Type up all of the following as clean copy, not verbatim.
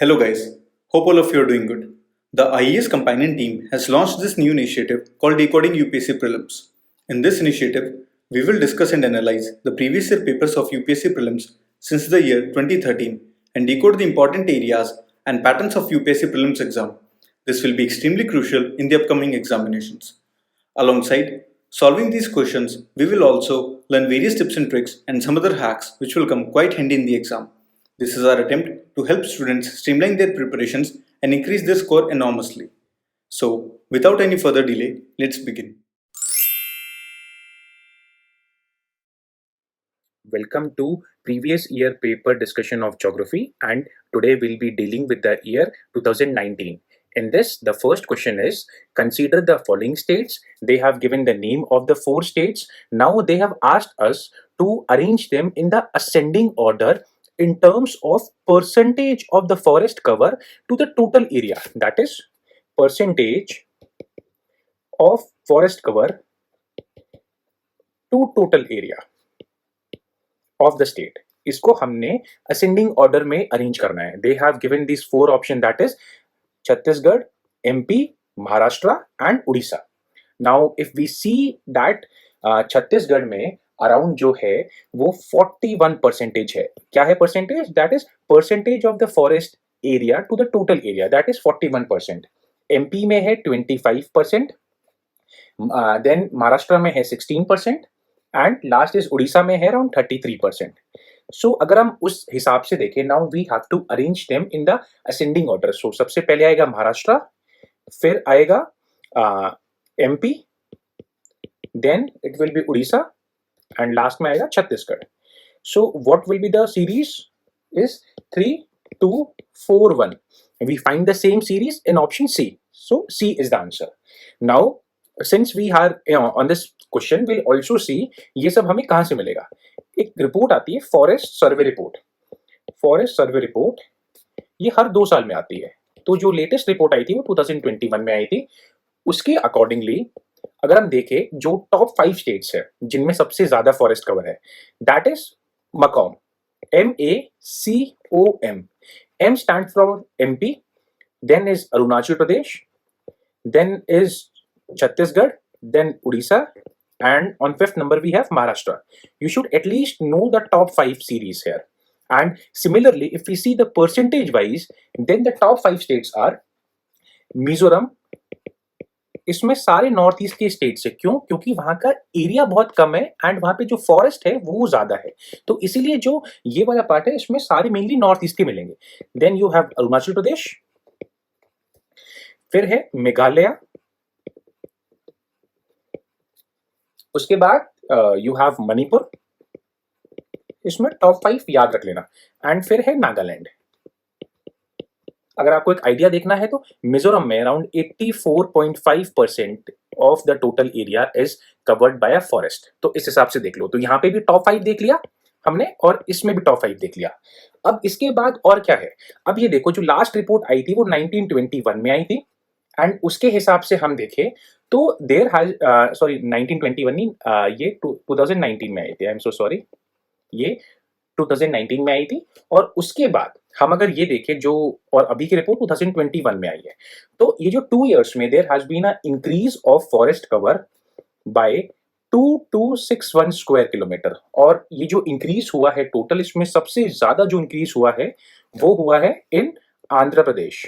Hello guys, hope all of you are doing good. The IES companion team has launched this new initiative called Decoding UPSC Prelims. In this initiative, we will discuss and analyze the previous year papers of UPSC Prelims since the year 2013 and decode the important areas and patterns of UPSC Prelims exam. This will be extremely crucial in the upcoming examinations. Alongside solving these questions, we will also learn various tips and tricks and some other hacks which will come quite handy in the exam. This is our attempt to help students streamline their preparations and increase their score enormously. So, without any further delay, let's begin. Welcome to previous year paper discussion of geography, and today we'll be dealing with the year 2019. In this, the first question is, consider the following states. They have given the name of the 4 states. Now they have asked us to arrange them in the ascending order in terms of percentage of the forest cover to the total area. That is, percentage of forest cover to total area of the state. इसको हमने ascending order में arrange करना है. They have given these 4 options, that is Chhattisgarh, MP, Maharashtra and Odisha. Now if we see that Chhattisgarh में around जो है वो 41% है. क्या है percentage? That is percentage of the forest area to the total area, that is 41%. MP में है 25%, then Maharashtra में है 16% एंड लास्ट इज उड़ीसा में है अराउंड 33%. सो अगर हम उस हिसाब से देखें, now we have to arrange them in the ascending order. So सबसे पहले आएगा महाराष्ट्र, फिर आएगा MP, then it will be Orissa and last में आएगा Chhattisgarh. So what will be the series is 3, 2, 4, 1. We find the same series in option C. So C is the answer. Now since we are on this question, we'll also see ये सब हमें कहाँ से मिलेगा. एक report आती है forest survey report. Forest survey report ये हर 2 साल में आती है. तो जो लेटेस्ट रिपोर्ट आई थी वो 2021 में आई थी. उसके अकॉर्डिंगली अगर हम देखें जो टॉप 5 स्टेट्स है जिनमें सबसे ज्यादा फॉरेस्ट कवर है, that is MACOM, MACOM. M stands for MP, then is Arunachal Pradesh, then is Chhattisgarh, then Odisha, and on 5th number we have Maharashtra. You should at least know the top 5 series here. And similarly, if we see the percentage wise, then the top 5 states are Mizoram. इसमें सारे north east के states है. क्यों? क्योंकि वहां का area बहुत कम है एंड वहां पे जो फॉरेस्ट है वो ज्यादा है, तो इसीलिए जो ये वाला पार्ट है इसमें सारे मेनली नॉर्थ ईस्ट के मिलेंगे. Then you have Arunachal Pradesh, फिर है मेघालय, उसके बाद यू हैव मणिपुर. इसमें टॉप 5 याद रख लेना. एंड फिर है नागालैंड. अगर आपको एक आइडिया देखना है तो मिजोरम में around 84.5% of the total area is covered by a forest. तो इस हिसाब से देख लो. तो यहाँ पे भी टॉप 5 देख लिया हमने और इसमें भी टॉप 5 देख लिया. अब इसके बाद और क्या है, अब ये देखो जो लास्ट रिपोर्ट आई थी वो 1921 में आई थी एंड उसके हिसाब से हम देखें तो देयर हैज 1921 नहीं, ये 2019 में आई थी. आई एम सो सॉरी, ये 2019 में आई थी. और उसके बाद हम अगर ये देखें जो और अभी की रिपोर्ट 2021 में आई है, तो ये जो 2 इयर्स में there has been a increase of forest cover by 2261 square kilometre. और ये जो इंक्रीज हुआ है टोटल, इसमें सबसे ज्यादा जो इंक्रीज हुआ है वो हुआ है इन आंध्र प्रदेश.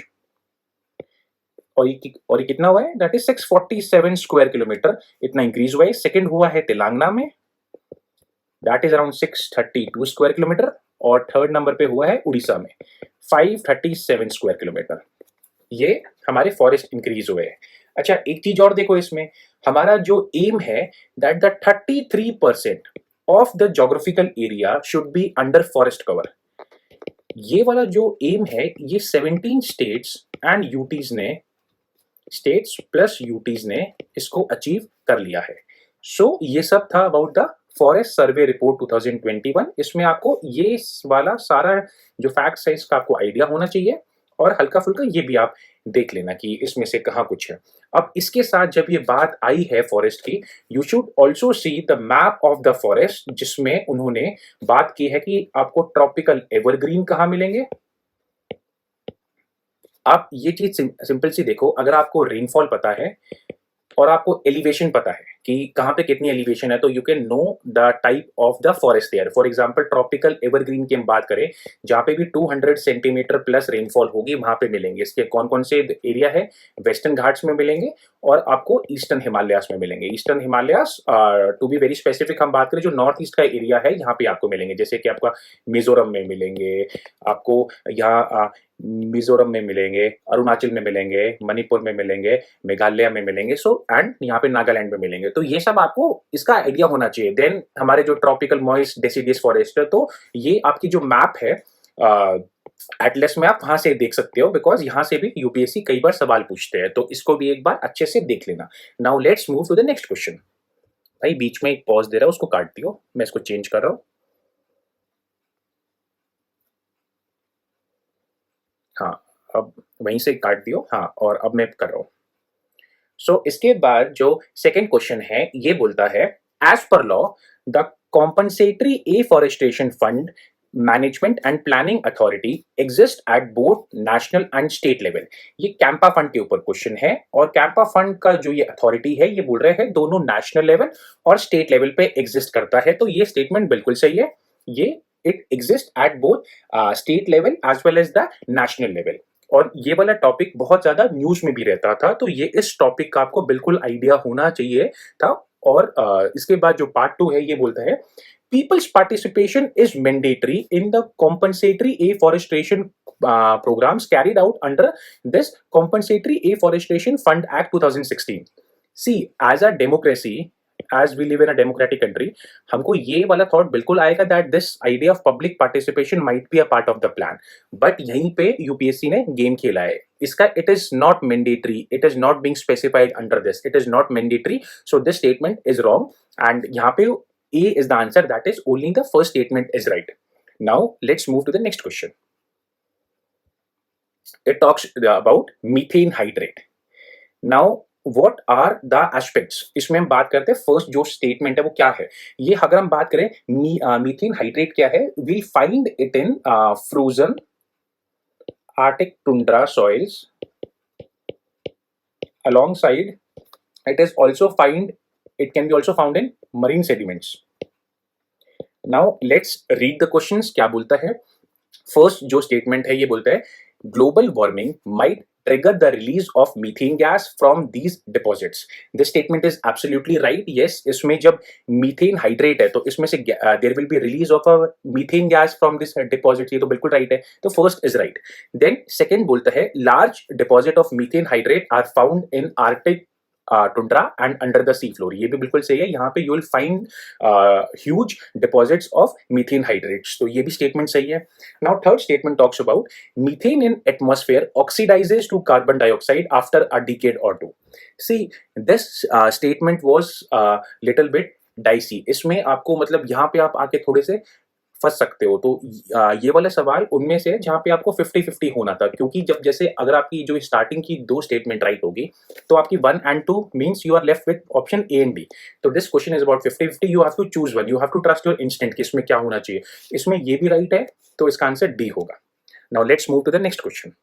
और ये कितना हुआ है? दैट इज 647 स्क्वायर किलोमीटर इतना इंक्रीज हुआ है. सेकंड हुआ है तेलंगाना में, that is around 632 square kilometre. और थर्ड नंबर पे हुआ है उड़ीसा में 537 स्क्वायर किलोमीटर. ये हमारे फॉरेस्ट इंक्रीज हुए हैं. अच्छा, एक चीज और देखो, इसमें हमारा जो एम है that the 33% of the geographical area should be under forest cover. ये वाला जो एम है ये 17 स्टेट्स एंड यूटीज ने, स्टेट्स प्लस यूटीज ने इसको अचीव कर लिया है. सो ये सब था about the forest survey report 2021. इसमें आपको ये वाला सारा जो फैक्ट्स है इसका आपको आइडिया होना चाहिए और हल्का फुल्का ये भी आप देख लेना कि इसमें से कहाँ कुछ है. अब इसके साथ जब ये बात आई है फॉरेस्ट की, you should also see the map of the forest, जिसमें उन्होंने बात की है कि आपको ट्रॉपिकल एवरग्रीन कहाँ मिलेंगे, आप ये चीज सिंपल सी देखो, अगर आपको रेनफॉल पता है और आपको एलिवेशन पता है कि कहाँ पे कितनी एलिवेशन है, तो you can know the type of the forest there. For example tropical evergreen की हम बात करें, जहाँ पे भी 200 सेंटीमीटर प्लस रेनफॉल होगी वहां पे मिलेंगे। इसके कौन कौन से एरिया है? वेस्टर्न घाट्स में मिलेंगे और आपको ईस्टर्न हिमालयास में मिलेंगे। Eastern Himalayas, to be very specific हम बात करें, जो नॉर्थ ईस्ट का एरिया है यहाँ पे आपको मिलेंगे, जैसे कि आपका मिजोरम में मिलेंगे, आपको यहाँ मिजोरम में मिलेंगे, अरुणाचल में मिलेंगे, मणिपुर में मिलेंगे, मेघालय में मिलेंगे, सो एंड यहाँ पे नागालैंड में मिलेंगे। तो ये सब आपको इसका आइडिया होना चाहिए। देन हमारे जो ट्रॉपिकल मॉइस्ट डेसिडियस फॉरेस्ट है, तो ये आपकी जो मैप है एटलस में, आप वहां से देख सकते हो, बिकॉज यहाँ से भी यूपीएससी कई बार सवाल पूछते हैं, तो इसको भी एक बार अच्छे से देख लेना। Now let's move to the next question. भाई बीच में एक पॉज दे रहा है, उसको काट दियो, मैं इसको चेंज कर रहा हूँ। हाँ, अब वहीं से काट दियो। हाँ, और अब मैं कर रहा हूँ। सो इसके बाद जो सेकेंड क्वेश्चन है, ये बोलता है as per law the compensatory afforestation fund management and planning authority exist at both national and state level. ये कैंपा फंड के ऊपर क्वेश्चन है, और कैंपा फंड का जो ये अथॉरिटी है, ये बोल रहे हैं दोनों नेशनल लेवल और स्टेट लेवल पे एग्जिस्ट करता है। तो ये स्टेटमेंट बिल्कुल सही है। ये it exist at both state level as well as the national level. और ये वाला टॉपिक बहुत ज्यादा न्यूज में भी रहता था, तो ये इस टॉपिक का आपको बिल्कुल आइडिया होना चाहिए था। और इसके बाद जो पार्ट 2 है, ये बोलता है peoples participation is mandatory in the compensatory afforestation programs carried out under this compensatory afforestation fund act 2016. See, as a democracy, as we live in a democratic country, हमको ये वाला थॉट बिल्कुल आएगा that this idea of public participation might be a part of the plan. But यहीं पे UPSC ने game खेला है। इसका it is not mandatory, it is not being specified under this, it is not mandatory, so this statement is wrong, and यहाँ पे A is the answer, that is only the first statement is right. Now let's move to the next question. It talks about methane hydrate. Now what are the aspects? इसमें हम बात करते हैं first जो statement है वो क्या है। ये अगर हम बात करें मीथेन हाइड्रेट क्या है, we find it in frozen arctic tundra soils alongside it is also find it can be also found in marine sediments. Now let's read the questions. क्या बोलता है? फर्स्ट जो स्टेटमेंट है, ये बोलता है global warming might trigger the release of methane gas from these deposits. This statement is absolutely right. Yes, इसमें जब मीथेन हाइड्रेट है तो इसमें से there will be release of a methane gas from this deposit. ये तो बिल्कुल right है, तो first is right. Then second बोलता है large deposit of methane hydrate are found in Arctic tundra and under the sea floor. ये भी बिल्कुल सही है, यहाँ पे you will find huge deposits of methane hydrates, तो ये भी स्टेटमेंट सही है। Now third statement talks about methane in atmosphere oxidises to carbon dioxide after a decade or two. See this statement was little bit dicey. इसमें आपको मतलब यहाँ पे आप आके थोड़े से फंस सकते हो। तो ये वाला सवाल उनमें से जहाँ पे आपको 50-50 होना था, क्योंकि जब जैसे अगर आपकी जो स्टार्टिंग की दो स्टेटमेंट राइट होगी तो आपकी 1 and 2 means you are left with option A and B. तो this question is about 50-50, you have to choose one, you have to trust your instinct कि इसमें क्या होना चाहिए। इसमें ये भी राइट है, तो इसका आंसर डी होगा। Now let's move to the next question.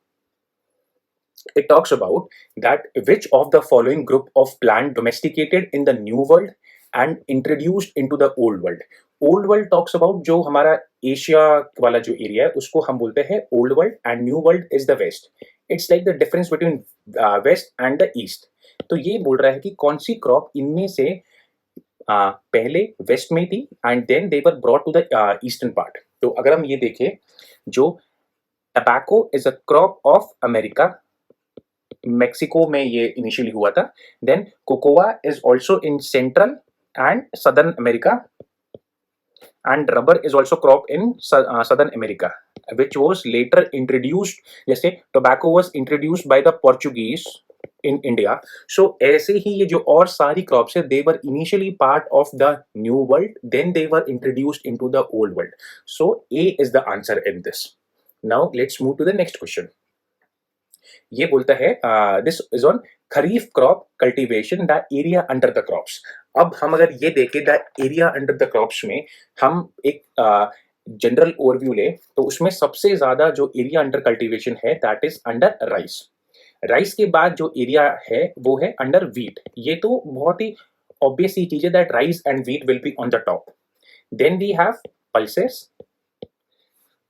It talks about that which of the following group of plant domesticated in the new world and introduced into the old world. Old world talks about जो हमारा Asia वाला जो area है उसको हम बोलते हैं old world, and new world is the west. It's like the difference between west and the east. तो ये बोल रहा है कि कौन सी क्रॉप इनमें से पहले वेस्ट में थी and then they were brought to the eastern part. तो अगर हम ये देखें, जो tobacco is a crop of America, Mexico में ये इनिशियली हुआ था। Then cocoa is also in central and southern America, and rubber is also crop in southern America, which was later introduced, जैसे tobacco was introduced by the Portuguese in India. So ऐसे ही ये जो और सारी crops है, they were initially part of the new world, then they were introduced into the old world. So A is the answer in this. Now let's move to the next question. ये बोलता है this is on kharif crop cultivation the area under the crops. अब हम अगर ये देखें the area under the crops में हम एक जनरल ओवरव्यू ले तो उसमें सबसे ज्यादा जो एरिया अंडर कल्टीवेशन है that is under rice. Rice के बाद जो एरिया है वो है अंडर व्हीट। ये तो बहुत ही ऑब्वियस सी चीज है that rice and wheat will be on the top. Then we have pulses,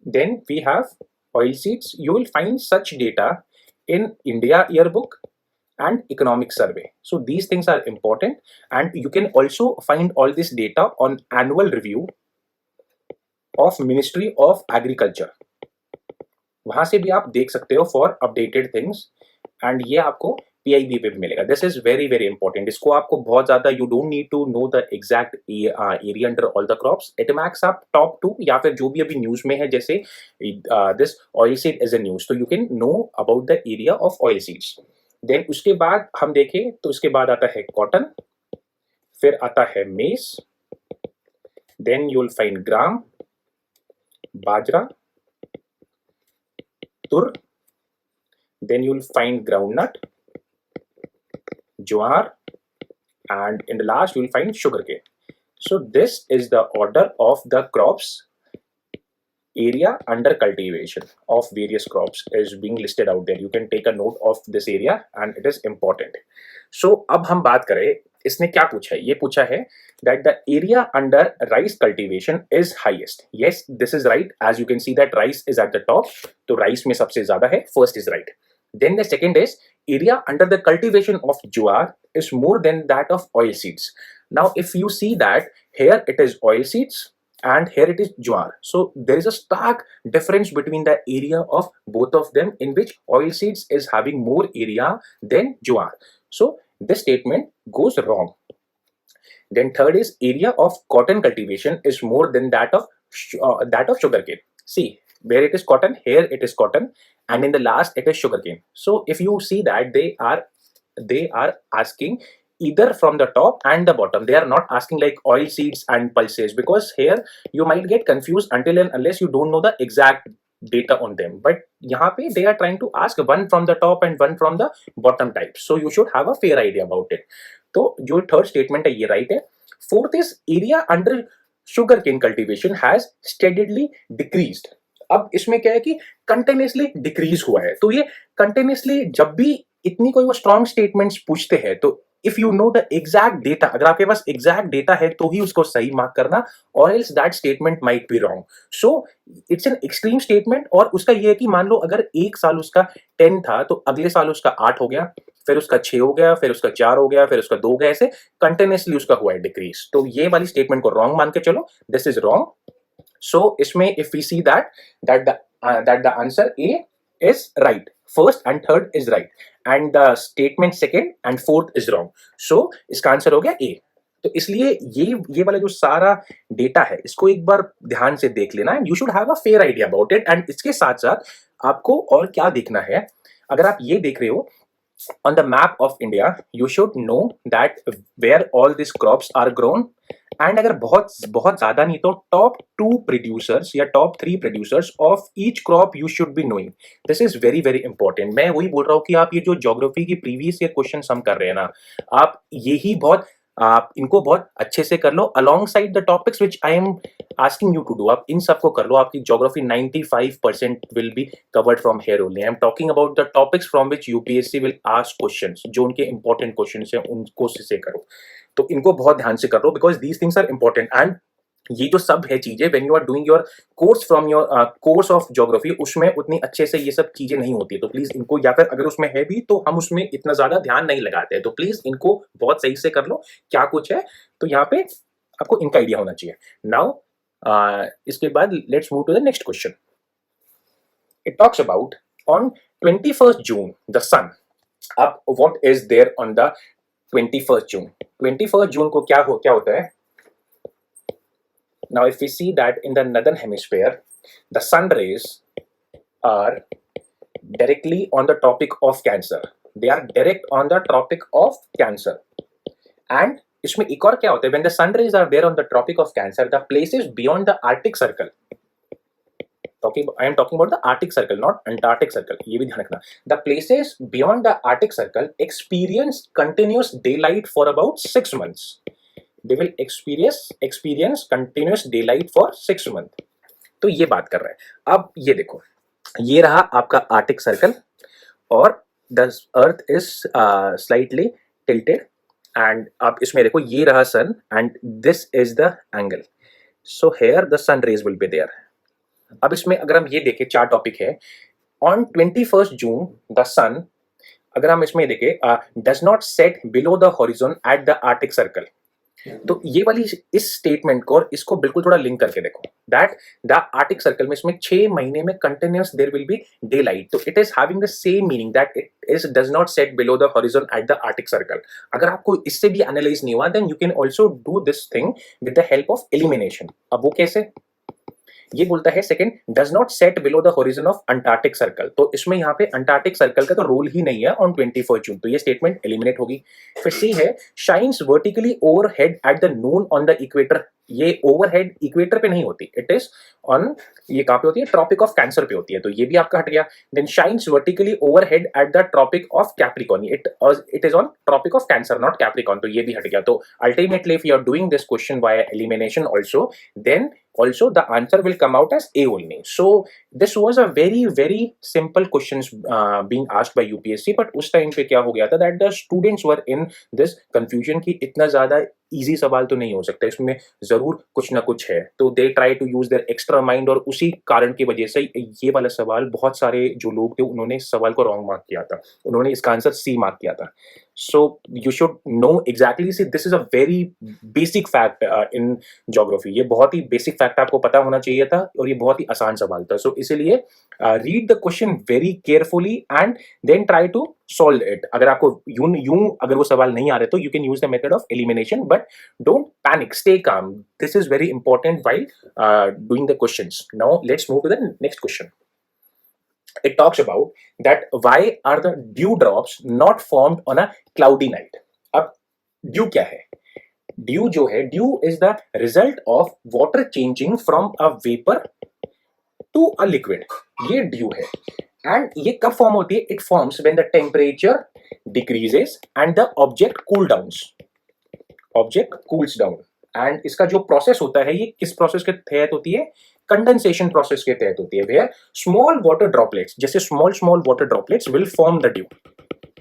then we have oilseeds. You will find such data in India yearbook and economic survey. So these things are important, and you can also find all this data on annual review of Ministry of Agriculture. वहां से भी आप देख सकते हो for updated things, and ये आपको PIB पे भी मिलेगा। This is very very important. इसको आपको बहुत ज्यादा, you don't need to know the exact area under all the crops. At max आप टॉप 2 या फिर जो भी अभी न्यूज में है, जैसे this oil seed is a news, तो you can know about the area of oil seeds. Then उसके बाद हम देखें तो उसके बाद आता है कॉटन, फिर आता है maize, then you will find gram, bajra, tur, then you will find groundnut, jowar, and in the last you will find sugarcane. So this is the order of the crops. Area under cultivation of various crops is being listed out there. You can take a note of this area and it is important. So अब हम बात करें इसने क्या पूछा है। ये पूछा है that the area under rice cultivation is highest. Yes, this is right. As you can see that rice is at the top. तो rice में सबसे ज्यादा है, first is right. Then the second is area under the cultivation of jowar is more than that of oil seeds. Now if you see that here it is oil seeds and here it is jowar. So there is a stark difference between the area of both of them, in which oil seeds is having more area than jowar. So this statement goes wrong. Then third is area of cotton cultivation is more than that of sugarcane. See, where it is cotton, here it is cotton, and in the last it is sugarcane. So if you see that they are asking either from the top and the bottom. They are not asking like oil seeds and pulses, because here you might get confused until and unless you don't know the exact data on them. But यहाँ पे they are trying to ask one from the top and one from the bottom type. So you should have a fair idea about it. तो जो third statement है ये right है। Fourth is area under sugar cane cultivation has steadily decreased. अब इसमें क्या है कि कंटिन्यूसली डिक्रीज हुआ है। तो ये कंटिन्यूसली जब भी इतनी कोई वो स्ट्रॉन्ग स्टेटमेंट्स पूछते हैं तो if you know the exact data, अगर आपके पास एग्जैक्ट डेटा है तो ही उसको सही मार्क करना, और else that statement might be wrong. So it's an extreme statement. और उसका ये है कि मान लो अगर एक साल उसका 10 था तो अगले साल उसका 8 हो गया, फिर उसका 6 हो गया, फिर उसका 4 हो गया, फिर उसका 2 हो गया, ऐसे कंटिन्यूसली उसका हुआ है डिक्रीज। तो ये वाली स्टेटमेंट को रॉन्ग मान के चलो, दिस इज रॉन्ग। सो इसमें if we see that the answer A is right, first and third is right, and the statement second and fourth is wrong. So इसका आंसर हो गया A। तो इसलिए ये वाला जो सारा डेटा है इसको एक बार ध्यान से देख लेना, and you should have a fair idea about it. And इसके साथ साथ आपको और क्या देखना है, अगर आप ये देख रहे हो on the map of India, you should know that where all these crops are grown, and अगर बहुत बहुत ज्यादा नहीं तो टॉप 2 प्रोड्यूसर्स या top 3 producers of each crop you should be knowing. This is very very important. मैं वही बोल रहा हूँ कि आप ये जो ज्योग्राफी की प्रीवियस ईयर क्वेश्चन हम कर रहे हैं ना, आप यही आप इनको बहुत अच्छे से कर लो alongside the topics which I am asking you to do. आप इन सबको कर लो, आपकी geography 95% will be covered from here only. I am talking about the topics from which UPSC will ask questions, जो उनके इंपॉर्टेंट क्वेश्चंस हैं उनको से करो। तो इनको बहुत ध्यान से कर लो, because these things are important. And ये जो सब है चीजें, when you are doing your course from your course of geography, उसमें उतनी अच्छे से ये सब चीजें नहीं होती। तो प्लीज इनको, या फिर अगर उसमें है भी तो हम उसमें इतना ज्यादा ध्यान नहीं लगाते हैं। तो प्लीज इनको बहुत सही से कर लो क्या कुछ है, तो यहाँ पे आपको इनका आइडिया होना चाहिए। नाउ इसके बाद let's move to the next question. It talks about on 21st June the sun. अब what is there on the 21st June? 21st June को क्या होता है? Now if we see that in the northern hemisphere, the sun rays are directly on the tropic of Cancer. They are direct on the tropic of Cancer. And इसमें एक और क्या होता है, when the sun rays are there on the tropic of Cancer, the places beyond the Arctic Circle, I am talking about the Arctic Circle, not Antarctic Circle, ये भी ध्यान रखना। The places beyond the Arctic Circle experience continuous daylight for about 6 months. They will experience continuous daylight for 6 months. तो ये बात कर रहे हैं। अब ये देखो, ये रहा आपका आर्टिक सर्कल और the earth is slightly tilted, and आप इसमें देखो ये रहा sun and this is the angle, so here the sun rays will be there. अब इसमें अगर हम ये देखें, 4 टॉपिक है। ऑन 21st जून द सन, अगर हम इसमें देखें, does not set below the horizon at the Arctic circle. तो ये वाली इस स्टेटमेंट को और इसको बिल्कुल थोड़ा लिंक करके देखो, दैट द आर्टिक सर्कल में इसमें 6 महीने में continuous there will be daylight, तो it is having the same meaning that it is does not set below the horizon at the Arctic Circle. अगर आपको इससे भी एनालाइज नहीं हुआ, then you can also do this thing with the help of elimination. अब वो कैसे? ये बोलता है second, does not set below the horizon of Antarctic Circle, तो इसमें यहाँ पे अंटार्कटिक सर्कल का तो रोल ही नहीं है ऑन 21 जून, तो ये स्टेटमेंट एलिमिनेट होगी। फिर सी है, shines vertically overhead at the Noon on the equator, ये ओवरहेड इक्वेटर पे नहीं होती, इट इज ऑन, ये कहाँ पे होती है? ट्रॉपिक ऑफ कैंसर पे होती है, तो ये भी आपका हट गया। Then shines vertically overhead at the tropic of Capricorn, it is on tropic of Cancer not Capricorn, तो ये भी हट गया। तो ultimately if you are doing this question via elimination also, then also the answer will come out as A only. So this was a very simple questions being asked by UPSC, but उस time पे क्या हो गया था that the students were in this confusion कि इतना ज्यादा easy सवाल तो नहीं हो सकता, इसमें जरूर कुछ ना कुछ है, तो they try to use their extra mind, और उसी कारण की वजह से ये वाला सवाल बहुत सारे जो लोग थे उन्होंने इस सवाल को रॉन्ग मार्क किया था, उन्होंने इसका आंसर सी मार्क किया था। So you should know exactly, see this is a very basic fact in geography, ये बहुत ही बेसिक फैक्ट आपको पता होना चाहिए था और ये बहुत ही आसान सवाल था। सो इसीलिए read the question very carefully and then try to solve it. अगर आपको यूं अगर वो सवाल नहीं आ रहे तो you can use the method of elimination, but don't panic, stay calm, this is very important while doing the questions. Now let's move to the next question. It talks about that why are the dew drops not formed on a cloudy night? अब dew क्या है? Dew जो है, dew is the result of water changing from a vapor to a liquid. ये dew है, and ये कब form होती है? It forms when the temperature decreases and the object cool downs. Object cools down. And इसका जो process होता है, ये किस प्रोसेस के तहत होती है? कंडेंसेशन प्रोसेस के तहत होती है, वेयर स्मॉल वाटर ड्रॉपलेट्स, जैसे small water droplets will form the due,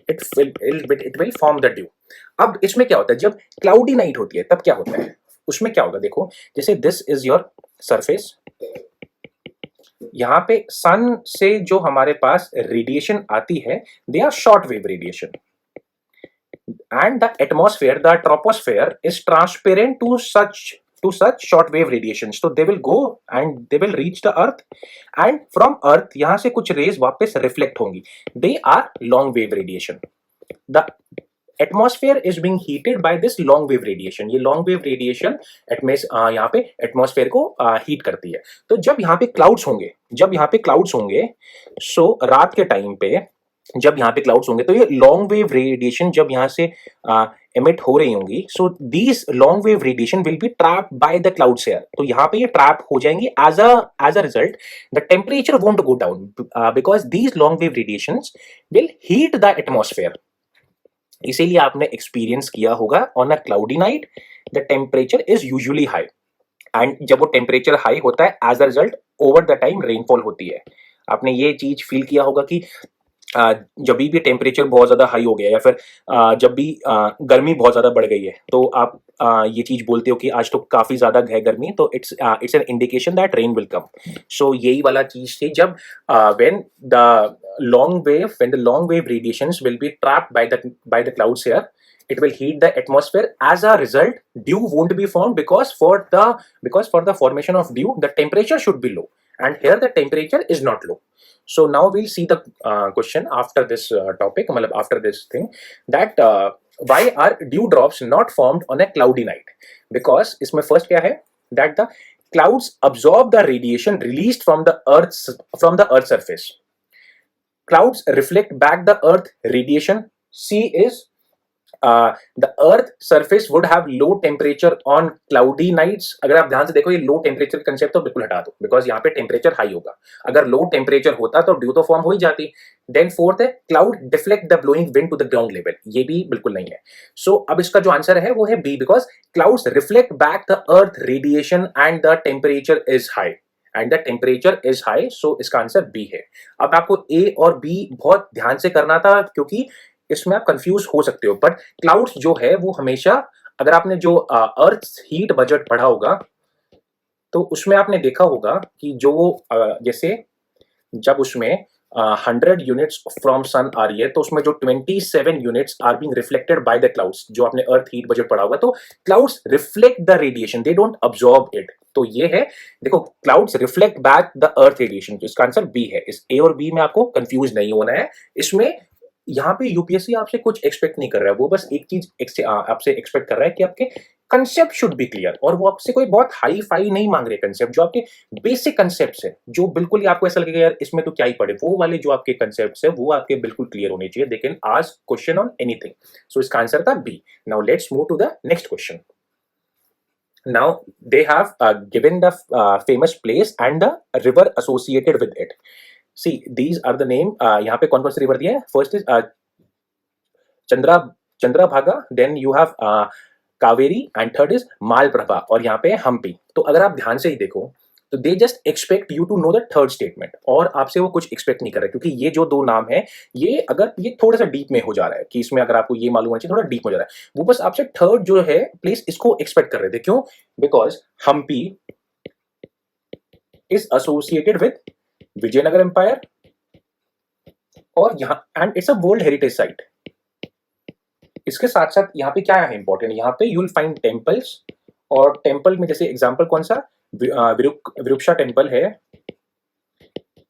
it will form the due. अब इसमें क्या होता है, जब क्लाउडी नाइट होती है तब क्या होता है? उसमें क्या होगा, देखो, जैसे दिस इज योर सरफेस, यहाँ पे सन से जो हमारे पास रेडिएशन आती है, they are short wave radiation, and the atmosphere, the troposphere is transparent to such short wave radiations, so they will go and they will reach the earth, and from earth यहाँ से कुछ rays वापस reflect होंगी, they are long wave radiation. The atmosphere is being heated by this long wave radiation, ये long wave radiation यहाँ पे atmosphere को heat करती है। तो जब यहाँ पे clouds होंगे, so रात के टाइम पे जब यहाँ पे क्लाउड्स होंगे तो ये लॉन्ग वेव रेडिएशन जब यहाँ से एमिट हो रही होंगी, so these long wave radiation will be trapped by the clouds air, तो यहाँ पे ये ट्रैप हो जाएंगी। As a result the temperature won't go down because these long wave radiations will heat the atmosphere. इसीलिए आपने एक्सपीरियंस किया होगा on a cloudy night the temperature is usually high, and जब वो टेम्परेचर हाई होता है as a result over the time rainfall होती है। आपने ये चीज फील किया होगा कि जब भी टेम्परेचर बहुत ज़्यादा हाई हो गया या फिर जब भी गर्मी बहुत ज़्यादा बढ़ गई है तो आप ये चीज़ बोलते हो कि आज तो काफ़ी ज़्यादा है गर्मी, तो it's an indication that rain will come. So यही वाला चीज़ थी, जब when the long wave radiations will be trapped by the clouds air, it will heat the atmosphere. As a result, dew won't be formed because for the formation of dew the temperature should be low, and here the temperature is not low. So now we'll see the question after this topic, after this thing, that why are dew drops not formed on a cloudy night? Because इसमें first क्या है, that the clouds absorb the radiation released from the earth's surface. Clouds reflect back the earth radiation. C is the earth surface would have low temperature on cloudy nights. अगर आप ध्यान से देखो, ये low temperature concept तो बिल्कुल हटा दो, बिकॉज यहाँ पे टेम्परेचर हाई होगा। अगर लो टेम्परेचर होता तो ड्यू तो फॉर्म हो ही जाती। देन फोर्थ है cloud deflect the blowing wind to the ground level, ये भी बिल्कुल नहीं है। सो अब इसका जो आंसर है वो है B, because clouds reflect back the earth radiation and the temperature is high, and the temperature is high, so इसका आंसर बी है। अब आपको ए और बी बहुत ध्यान से करना था क्योंकि इसमें आप कंफ्यूज हो सकते हो, बट क्लाउड्स जो है वो हमेशा, अगर आपने जो अर्थ हीट बजट पढ़ा होगा तो उसमें आपने देखा होगा कि जो जैसे जब उसमें 100 यूनिट्स फ्रॉम सन आ रही है तो उसमें जो 27 units are being reflected by the clouds, जो आपने अर्थ हीट बजट पढ़ा होगा, तो clouds reflect the radiation, they don't absorb it. तो ये है, देखो clouds reflect back the earth radiation, तो इसका आंसर बी है। इस ए और बी में आपको कंफ्यूज नहीं होना है। इसमें यहाँ पे यूपीएससी आपसे कुछ एक्सपेक्ट नहीं कर रहा है, वो बस एक चीज आपसे एक्सपेक्ट कर रहा है कि आपके कंसेप्ट शुड बी क्लियर, और वो आपसे कोई बहुत हाई फाई नहीं मांग रहे कंसेप्ट, जो आपके बेसिक कंसेप्ट है, जो बिल्कुल ही आपको ऐसा लगेगा यार इसमें तो क्या ही पढ़े, वो वाले जो आपके कंसेप्ट है वो आपके बिल्कुल क्लियर होने चाहिए। They can ask question on anything, so इसका आंसर था B. Now let's move to the next question. Now they have given the famous place and the river associated with it. See, these are the name. यहाँ पे कौन कौन सी river दिया है? First is Chandrabhaga, then you have Kaveri, and third is Malaprabha, और यहाँ पे हम्पी। तो अगर आप ध्यान से ही देखो तो they just expect you to know the third statement, और आपसे वो कुछ एक्सपेक्ट नहीं कर रहे, क्योंकि ये जो दो नाम है ये अगर ये थोड़ा सा डीप में हो जा रहा है कि इसमें अगर आपको ये मालूम होना चाहिए, थोड़ा डीप हो जा रहा है, वो बस आपसे थर्ड जो है प्लेस इसको एक्सपेक्ट कर रहे थे। क्यों? Because Hampi is associated with Vijayanagar empire, और यहाँ and it's a world heritage site. इसके साथ साथ यहाँ पे क्या है इंपॉर्टेंट, यहाँ पे यू विल फाइंड टेम्पल्स, और टेम्पल में जैसे एग्जांपल कौन सा, विरूपक्षा टेम्पल है,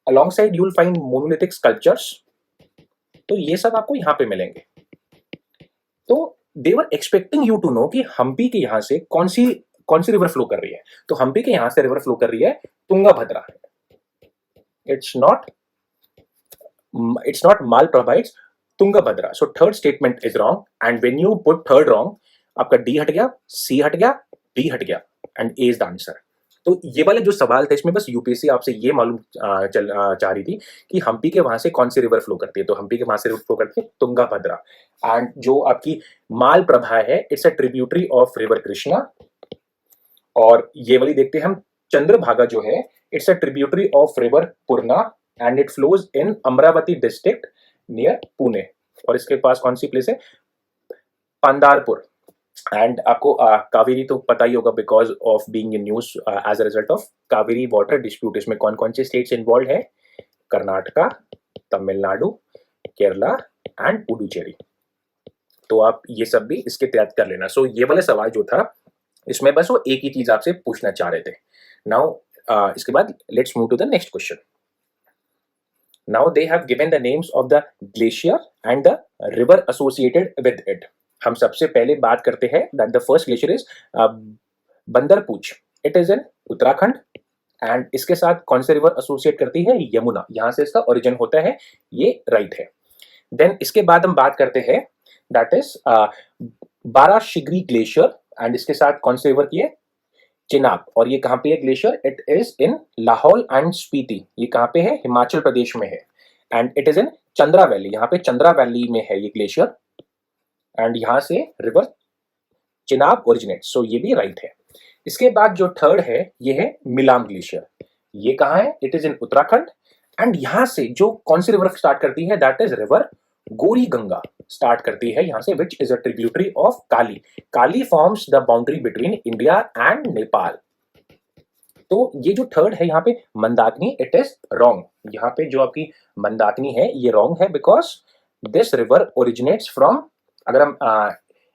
alongside you will find monolithic sculptures, तो ये सब आपको यहाँ पे मिलेंगे। तो they were expecting you to know कि हम्पी के यहाँ से कौन सी रिवर फ्लो कर रही है। तो हम्पी के यहाँ से रिवर फ्लो कर रही है Tungabhadra, it's not Malaprabha, it's Tungabhadra. So third statement is wrong, and when you put third wrong, आपका डी हट गया, सी हट गया, बी हट गया, and A is the answer. तो ये वाले जो सवाल थे इसमें बस यूपीएससी आपसे ये मालूम चाह रही थी कि हम्पी के वहां से कौन सी रिवर फ्लो करती है। तो हम्पी के वहां से रिवर फ्लो करती है तुंगाभद्रा, एंड जो आपकी मालप्रभा है it's a tributary of river Krishna, और ये वाली देखते हैं हम चंद्रभागा जो है it's a tributary of river Purna, and it flows in Amravati district near Pune, और इसके पास कौन सी प्लेस है, पंधारपुर। एंड आपको कावेरी तो पता ही होगा because of being in news as a result of Kaveri water dispute. इसमें कौन कौन से स्टेट्स इन्वॉल्व है, कर्नाटका, तमिलनाडु, केरला एंड पुडुचेरी। तो आप ये सब भी इसके तहत कर लेना। सो ये वाला सवाल जो था इसमें बस वो एक ही चीज आपसे पूछना चाह रहे थे। नाउ इसके बाद let's move to the next question. Now they have given the names of the glacier and the river associated with it. हम सबसे पहले बात करते हैं that the first glacier is Bandarpunch, it is in Uttarakhand, and इसके साथ कौन से रिवर एसोसिएट करती है, यमुना, यहां से इसका ओरिजिन होता है, ये राइट है। देन इसके बाद हम बात करते हैं दैट इज बाराशिगरी ग्लेशियर, एंड इसके साथ कौन से रिवर की है, चिनाब, और ये कहाँ पे है glacier, it is in Lahaul and Spiti, ये कहाँ पे है, हिमाचल प्रदेश में है, and it is in Chandra valley, यहाँ पे चंद्रा वैली में है ये ग्लेशियर, एंड यहाँ से रिवर चिनाब ओरिजिनेट, सो ये भी राइट है। इसके बाद जो थर्ड है ये है मिलाम ग्लेशियर, ये कहाँ है, it is in Uttarakhand, and यहाँ से जो कौन सी रिवर स्टार्ट करती है, दैट इज रिवर गोरी गंगा स्टार्ट करती है यहाँ से, which is a tributary of Kali. Kali forms the boundary between India and Nepal. तो ये जो थर्ड है यहाँ पे मंदाकिनी, इट इज रॉन्ग। यहाँ पे जो आपकी मंदाकिनी है ये रॉन्ग है, because this river originates from, अगर हम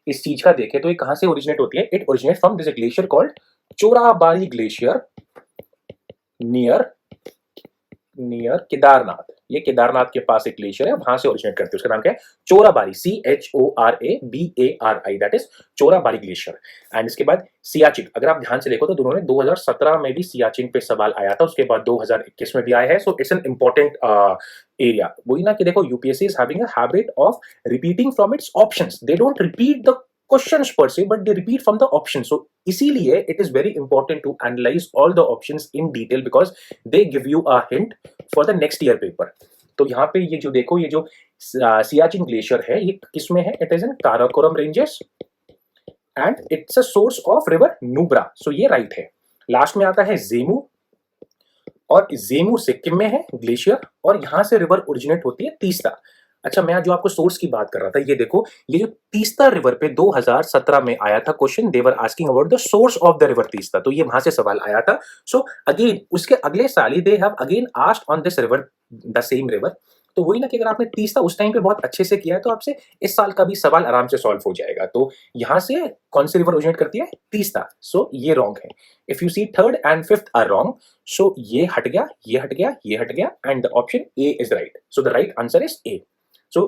इस चीज का देखें तो ये कहाँ से ओरिजिनेट होती है, it originate from this glacier called Chorabari glacier near Kedarnath. ये केदारनाथ के पास एक ग्लेशियर है, वहां से ओरिजिनेट करती है, उसका नाम क्या है, Chorabari, CHORABARI, that is Chorabari glacier. And इसके बाद सियाचिन, अगर आप ध्यान से देखो तो दोनों ने 2017 में भी सियाचिन पे सवाल आया था, उसके बाद 2021 में भी आया है, so it's an important area. वही ना कि देखो UPSC is having a habit of repeating from its options, they don't repeat the questions per se, but they repeat from the options. So इसीलिए it is very important to analyze all the options in detail because they give you a hint for the next year paper. तो यहाँ पे ये जो देखो, ये जो Siachen glacier है ये किसमें है, it is in Karakoram ranges and it's a source of river Nubra, so ये राइट है। लास्ट में आता है जेमू, और जेमू सिक्किम में है ग्लेशियर, और यहां से रिवर ओरिजिनेट होती है तीस्ता। अच्छा, मैं जो आपको सोर्स की बात कर रहा था, ये देखो, ये जो तीस्ता रिवर पे 2017 में आया था question, they were asking about the source of the river Teesta, तो ये वहां से सवाल आया था। सो अगेन उसके अगले साल ही they have again asked on this river, the same river. तो वही ना कि अगर आपने तीस्ता उस टाइम पे बहुत अच्छे से किया है तो आपसे इस साल का भी सवाल आराम से सॉल्व हो जाएगा। तो यहां से कौन सी रिवर ओरिजिनेट करती है? तीस्ता। सो ये रॉन्ग है। If you see third and fifth are wrong, so ये हट गया, ये हट गया, ये हट गया, and the option A is right. So the right answer is A. So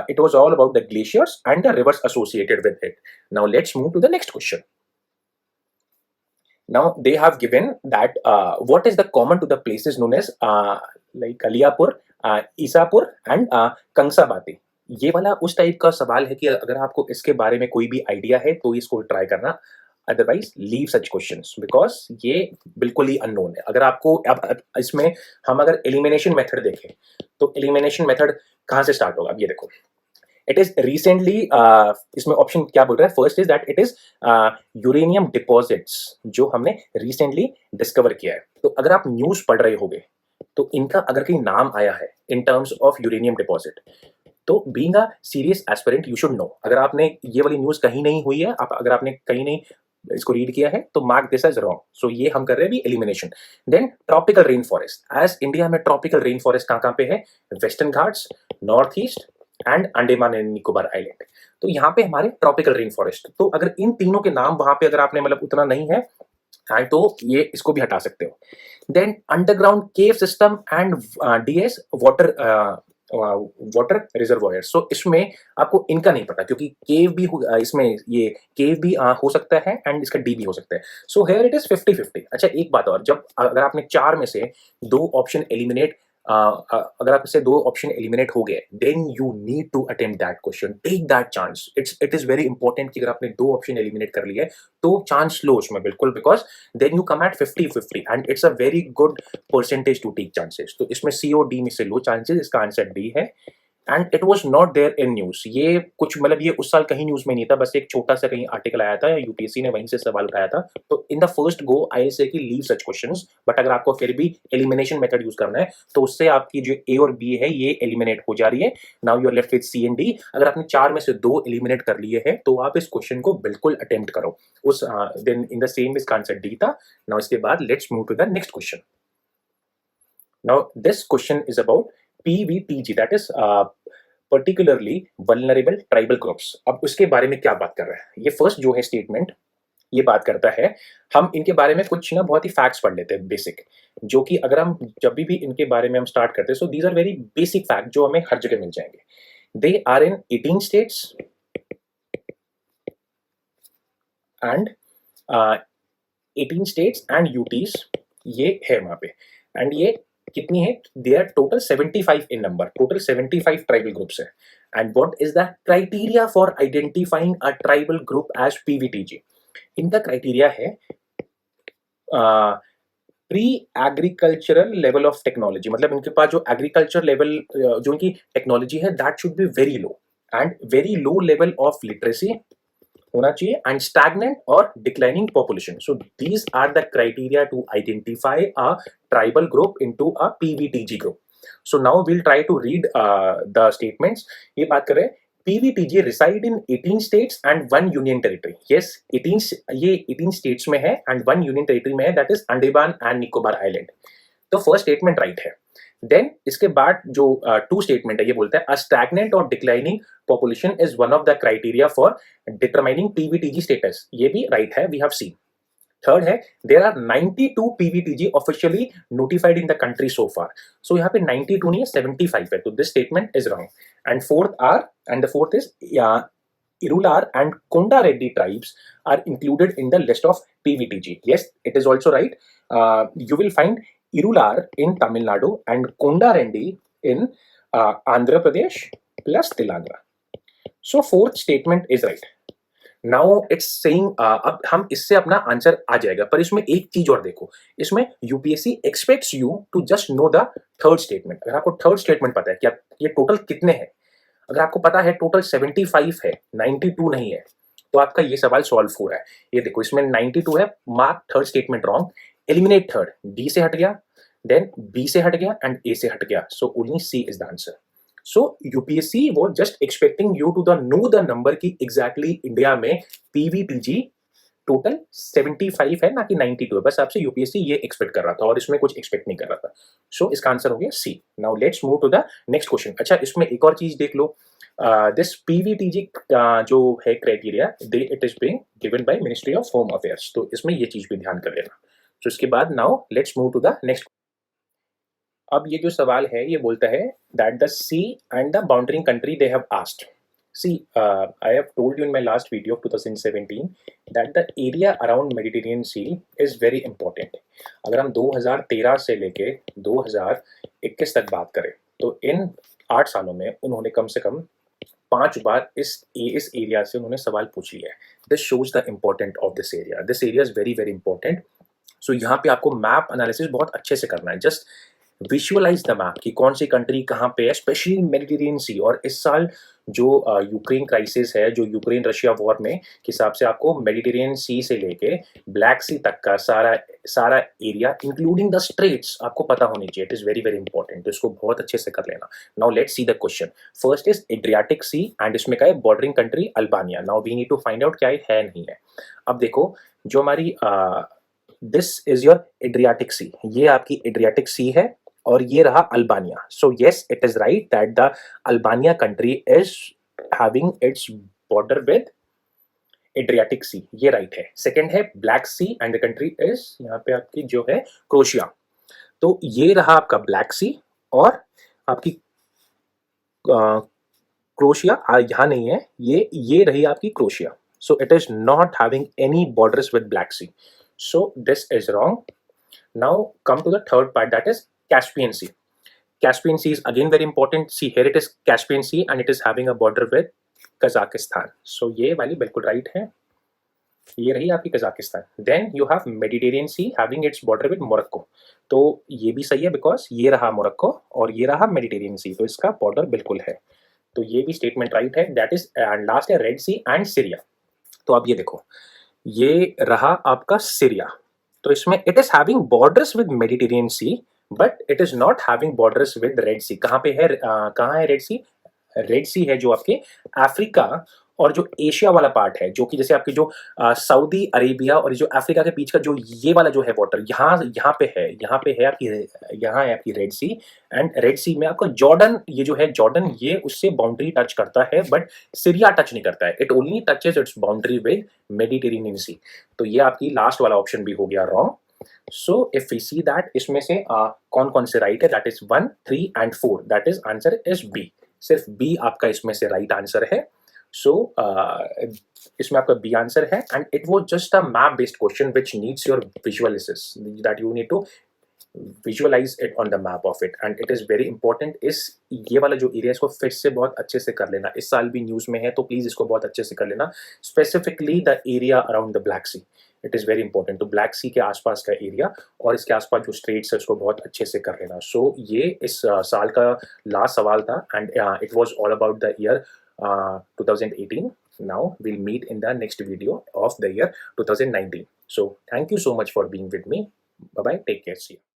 it was all about the glaciers and the rivers associated with it. Now let's move to the next question. Now they have given that what is the common to the places known as like Kaliyapur, Isapur and Kangsabati. ये वाला उस type का सवाल है कि अगर आपको इसके बारे में कोई भी आइडिया है तो इसको ट्राई करना, otherwise leave such questions because ये बिल्कुल ही अननोन है। अगर आपको अब इसमें हम अगर एलिमिनेशन मेथड देखें तो एलिमिनेशन मेथड कहाँ से स्टार्ट होगा? अब ये देखो, इट इज रिसेंटली, इसमें ऑप्शन क्या बोल रहा है? First is that it is uranium deposits जो हमने रिसेंटली डिस्कवर किया है। तो अगर आप न्यूज पढ़ रहे होगे तो इनका अगर कहीं नाम आया है in terms of uranium deposit, तो being a serious aspirant you should know. अगर आपने ये वाली न्यूज कहीं नहीं हुई है, अगर आपने कहीं नहीं इसको रीड किया है तो mark this as wrong. So ये हम कर रहे हैं भी elimination. Then tropical rain forest, as India में ट्रॉपिकल रेन फॉरेस्ट कहाँ पे है? Western Ghats, north east and Andaman and Nicobar island. तो यहाँ पे हमारे ट्रॉपिकल रेन फॉरेस्ट। तो अगर इन तीनों के नाम वहां पे अगर आपने मतलब उतना नहीं है तो ये इसको भी हटा सकते हो। Then underground cave system and डीएस वाटर रिजर्वॉयर। सो इसमें आपको इनका नहीं पता क्योंकि केव भी इसमें ये केव भी हो सकता है एंड इसका डी भी हो सकता है। So here it is 50-50। अच्छा एक बात और, जब अगर आपने चार में से दो ऑप्शन एलिमिनेट अगर आप इससे दो ऑप्शन एलिमिनेट हो गए, then you need to attempt that question, take that chance. It is very important कि अगर आपने दो ऑप्शन एलिमिनेट कर लिए तो चांस लो उसमें बिल्कुल, because then you come at 50-50 and it's a very good percentage to take chances. तो इसमें सी और डी में से लो चांसेस, इसका आंसर डी है। And it was not there in news. ये कुछ मतलब ये उस साल कहीं न्यूज में नहीं था, बस एक छोटा सा कहीं आर्टिकल आया था, यूपीएससी ने वहीं से सवाल उठाया था। तो इन द फर्स्ट गो आई से कि लीव सच क्वेश्चंस, बट अगर आपको फिर भी एलिमिनेशन मेथड यूज करना है तो उससे आपकी जो ए और बी है ये एलिमिनेट हो जा रही है। Now you are left with C and D. अगर आपने चार में से दो एलिमिनेट कर लिए है तो आप इस क्वेश्चन को बिल्कुल अटेम्प्ट करो। उस देन इन द सेम इसका आंसर डी था। नाउ इसके बाद let's move to the next question. Now this question is about PVTG, that is particularly vulnerable tribal groups. अब उसके बारे में क्या बात कर रहा है? ये फर्स्ट जो है स्टेटमेंट ये बात करता है, हम इनके बारे में कुछ ना बहुत ही फैक्ट्स पढ़ लेते हैं बेसिक, जो कि अगर हम जब भी इनके बारे में हम स्टार्ट करते हैं, so these are very basic fact जो हमें हर जगह मिल जाएंगे। They are in 18 states and 18 states and UTs ये है वहां पे। एंड ये कितनी है? They are total 75 in number, total 75 tribal groups है। And what is the criteria for identifying a tribal group as PVTG? इनका क्राइटेरिया है pre agricultural level of technology, मतलब इनके पास जो एग्रीकल्चर लेवल जो इनकी टेक्नोलॉजी है that should be very low, and very low level of literacy होना चाहिए, एंड स्टैग्नेंट और declining population. So these are the criteria to identify a tribal group into a PVTG group. So now we'll try to read the statements. ये बात कर रहे हैं PVTG reside in 18 states and 1 union territory. Yes, 18 states में है and 1 union territory में है, that is Andaman and Nicobar island. तो फर्स्ट स्टेटमेंट राइट है। देन इसके बाद जो टू स्टेटमेंट है ये बोलता है अ स्टैग्नेंट और declining population is one of the criteria for determining PVTG status, ये भी राइट है, वी हैव सीन। थर्ड है there are 92 PVTG officially notified in the country so far. So यहाँ पे 92 नहीं है 75 है, तो this statement is wrong. And fourth is Irular and Konda Reddy tribes are included in the list of PVTG. Yes, it is also right. You will find Irular in Tamil Nadu and Konda Reddy in Andhra Pradesh plus Telangana. So fourth statement is right. Now it's saying अब हम इससे अपना answer आ जाएगा, पर इसमें एक चीज और देखो, इसमें UPSC expects you to just know the third statement. अगर आपको थर्ड स्टेटमेंट पता है कि ये टोटल कितने हैं, अगर आपको पता है टोटल 75 है 92 नहीं है, तो आपका ये सवाल सॉल्व हो रहा है। ये देखो इसमें 92 है, mark third statement wrong, eliminate third, D से हट गया। देन बी से हट गया एंड ए से हट गया, so only C is the answer. So UPSC वो just expecting you to the know the number की एग्जैक्टली इंडिया में पीवीटीजी टोटल 75 है ना कि 92 है, बस आपसे यूपीएससी ये एक्सपेक्ट कर रहा था और इसमें कुछ एक्सपेक्ट नहीं कर रहा था. सो इसका आंसर हो गया C. Now let's move to the next question. अच्छा, इसमें एक और चीज देख लो. दिस पीवीटीजी जो है criteria, they it is being given by ministry of home affairs, तो इसमें ये चीज भी ध्यान कर लेना. सो इसके बाद now let's move to the next. अब ये जो सवाल है ये बोलता है that the sea and the bounding country they have asked. See, I have told you in my last video of 2017 that the area around Mediterranean Sea is very important. अगर हम 2013 से लेके 2021 तक बात करें तो इन 8 सालों में उन्होंने कम से कम 5 बार इस एरिया से उन्होंने सवाल पूछ लिया है. This shows the important of this area. This area is very very important. So यहाँ पे आपको मैप एनालिसिस बहुत अच्छे से करना है. जस्ट विजुअलाइज द मैप कि कौन सी कंट्री कहाँ पे है, स्पेशली मेडिटेरियन सी. और इस साल जो यूक्रेन क्राइसिस है, जो यूक्रेन रशिया वॉर में के हिसाब से आपको मेडिटेरियन सी से लेके ब्लैक सी तक का सारा एरिया इंक्लूडिंग द स्ट्रेट्स आपको पता होनी चाहिए. It is very very important, तो इसको बहुत अच्छे से कर लेना. Now let's see the question. First is Adriatic sea and इसमें क्या है, bordering country Albania. Now we need to find out क्या है नहीं है. अब देखो, जो हमारी दिस इज योर एड्रियाटिक सी, ये आपकी एड्रियाटिक सी है और ये रहा Albania. So yes, it is right that the Albania country is having its border with Adriatic सी, ये राइट है. सेकंड है Black Sea and the country is यहाँ पे आपकी जो है क्रोशिया. तो ये रहा आपका ब्लैक सी और आपकी क्रोशिया यहाँ नहीं है, ये रही आपकी Croatia. So it is not having any borders with black sea. So this is wrong. Now come to the third part, that is Caspian Sea. Caspian Sea is again very important. See, here it is Caspian Sea and it is having a border with Kazakhstan. So ये वाली बिल्कुल right है. ये रही आपकी Kazakhstan. Then you have Mediterranean Sea having its border with Morocco. तो ये भी सही है बिकॉज ये रहा मोरक्को और ये रहा मेडिटेरियन सी, तो इसका बॉर्डर बिल्कुल है. तो ये भी स्टेटमेंट राइट है. दैट इज एंड लास्ट है रेड सी एंड सीरिया. तो अब ये देखो, ये रहा आपका सीरिया. तो इसमें it is having borders with Mediterranean Sea but it is not having borders with Red Sea. कहाँ पे है, कहाँ है रेड सी? रेड सी है जो आपके अफ्रीका और जो एशिया वाला पार्ट है, जो कि जैसे आपके जो सऊदी अरेबिया और जो अफ्रीका के बीच का जो ये वाला जो है वाटर, यहाँ पे है आपकी रेड सी. एंड रेड सी में आपका जॉर्डन, ये जो है जॉर्डन, ये उससे बाउंड्री टच करता है बट सीरिया टच नहीं करता है. It only touches its boundary with Mediterranean Sea. तो ये आपकी लास्ट वाला ऑप्शन भी हो गया wrong. So if we see that इसमें से कौन कौन से राइट है, that is 1, 3 and 4. That is answer is B. सिर्फ बी आपका इसमें से राइट आंसर है. सो इसमें आपका बी आंसर है and it was just a map based question which needs your visualisation, that you need to visualise it on the map of it and it is very important. ये वाला जो area इसको फिर से बहुत अच्छे से कर लेना. इस साल भी न्यूज में है तो प्लीज इसको बहुत अच्छे से कर लेना. Specifically the area around the black sea, it is very important. तो ब्लैक सी के आसपास का एरिया और इसके आसपास जो स्ट्रेट्स है उसको बहुत अच्छे से कर लेना. सो ये इस साल का लास्ट सवाल था and it was all about the year 2018. Now we'll meet in the next video of the year 2019. So thank you so much for being with me. Bye bye, take care, see you.